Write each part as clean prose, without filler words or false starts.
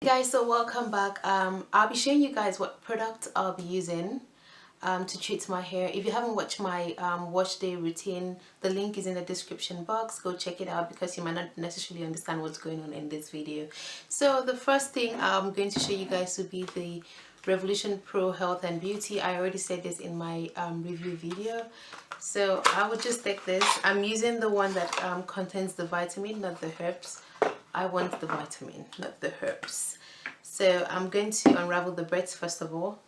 Hey guys, so welcome back. I'll be showing you guys what product I'll be using to treat my hair. If you haven't watched my wash day routine, the link is in the description box. Go check it out because you might not necessarily understand what's going on in this video. So the first thing I'm going to show you guys will be the Revolution Pro Health and Beauty. I already said this in my review video. So I would just take this. I'm using the one that contains the vitamin, not the herbs. I want the vitamin, not the herbs. So I'm going to unravel the braids first of all.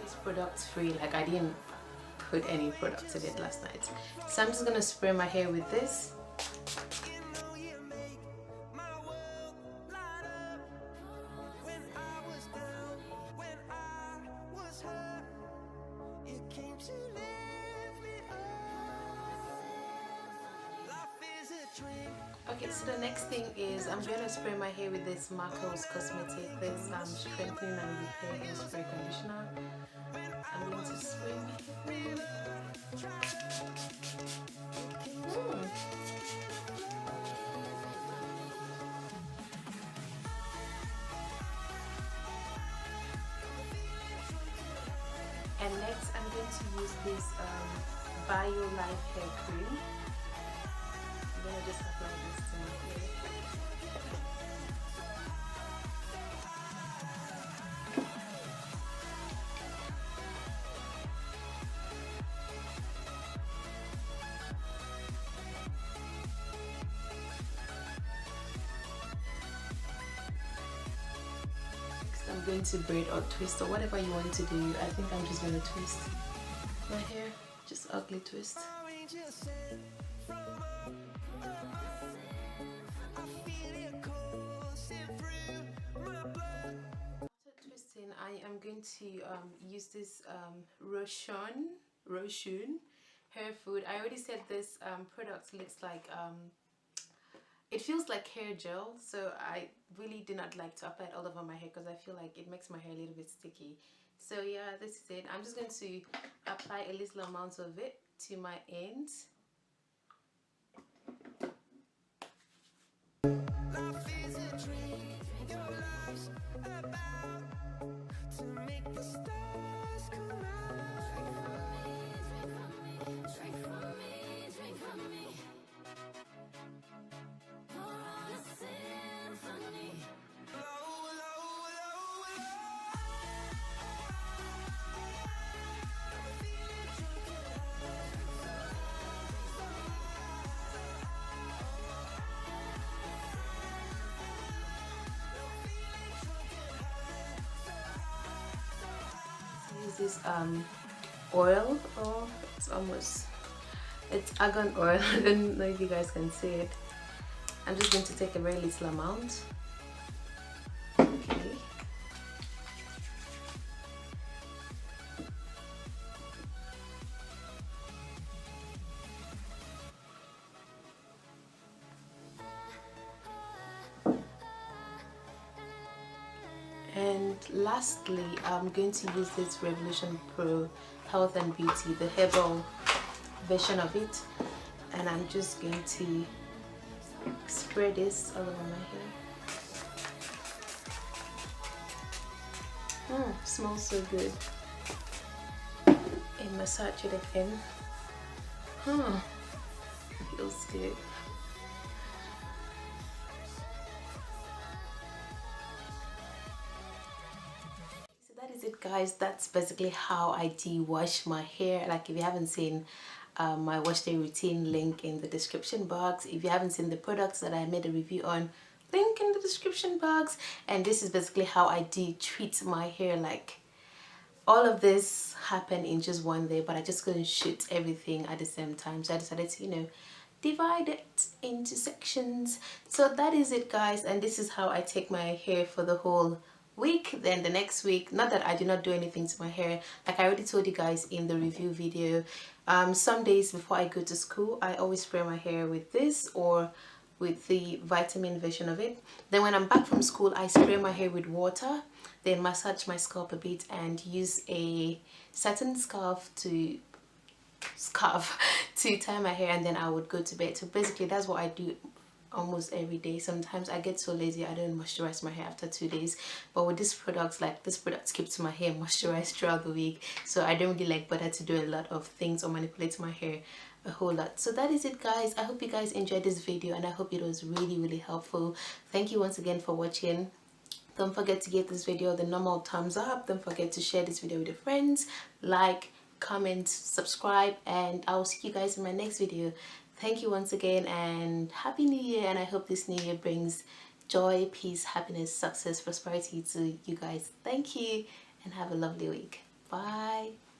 It's product free, like I didn't put any products in it last night. So I'm just gonna spray my hair with this. Okay, so the next thing is I'm going to spray my hair with this Marco's Cosmetic, this strengthening and repair hair spray conditioner. I'm going to spray my hair. And next I'm going to use this Bio Life hair cream. I'm going to just apply this to my hair. Next I'm going to braid or twist or whatever you want to do. I think I'm just going to twist my hair, just ugly twist. I am going to use this Roshun hair food. I already said this product looks like it feels like hair gel, so I really do not like to apply it all over my hair because I feel like it makes my hair a little bit sticky. So yeah, this is it. I'm just going to apply a little amount of it to my ends. This oil, oh, it's argan oil. I don't know if you guys can see it. I'm just going to take a very little amount. Okay. And lastly, I'm going to use this Revolution Pro Health and Beauty, the herbal version of it, and I'm just going to spray this all over my hair. Smells so good. And massage it again. Feels good. It, guys. That's basically how I de-wash my hair. Like, if you haven't seen my wash day routine, link in the description box. If you haven't seen the products that I made a review on, link in the description box. And this is basically how I treat my hair. Like, all of this happened in just one day, but I just couldn't shoot everything at the same time, so I decided to, you know, divide it into sections. So that is it, guys, and this is how I take my hair for the whole week. Then the next week, not that I do not do anything to my hair, like I already told you guys in the review video, some days before I go to school I always spray my hair with this or with the vitamin version of it. Then when I'm back from school, I spray my hair with water, then massage my scalp a bit and use a satin scarf to to tie my hair, and then I would go to bed. So basically that's what I do almost every day. Sometimes I get so lazy I don't moisturize my hair after 2 days, but with this product, like this product keeps my hair moisturized throughout the week, so I don't really like bother to do a lot of things or manipulate my hair a whole lot. So that is it, guys. I hope you guys enjoyed this video, and I hope it was really helpful. Thank you once again for watching. Don't forget to give this video the normal thumbs up. Don't forget to share this video with your friends, like, comment, subscribe, and I'll see you guys in my next video. Thank you once again, and Happy New Year, and I hope this new year brings joy, peace, happiness, success, prosperity to you guys. Thank you, and have a lovely week. Bye.